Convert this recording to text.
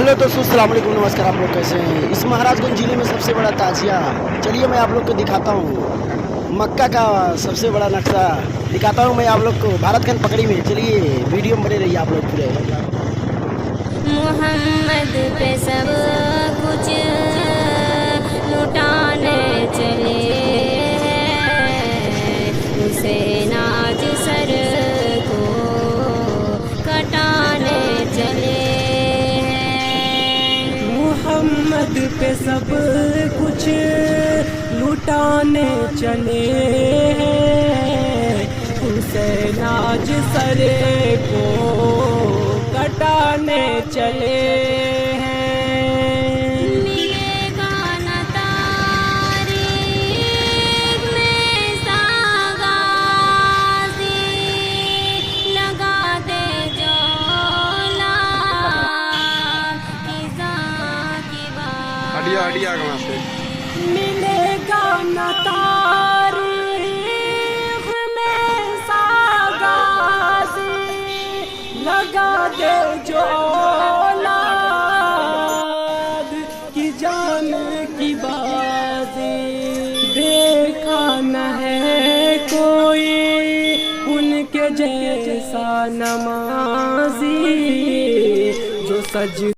Hello दोस्तों, अस्सलाम वालेकुम, नमस्कार। आप लोग कैसे हैं? इस महाराजगंज जिले में सबसे बड़ा ताजिया, चलिए मैं आप लोग को दिखाता हूँ मक्का का सबसे बड़ा नक्शा दिखाता हूँ मैं आप लोग को भारतखंड पकड़ी में। चलिए वीडियो में बने रहिए आप लोग पूरे। मोहम्मद पे सब कुछ लुटाने चले हैं, हुसैन आज सर को कटाने चले हैं। मोहम्मद पे सब कुछ लुटाने चले हैं, हुसैन आज सरे को कटाने चले हैं। मिलेगा न तारीख में सागाजी, लगा दे जो लाख की बात। हटिया कहाँ से मिलेगा न तारीख में सागाजी, लगा दे जो औलाद की जान की बाजी। देखा न है कोई उनके जैसा नमाजी, जो सज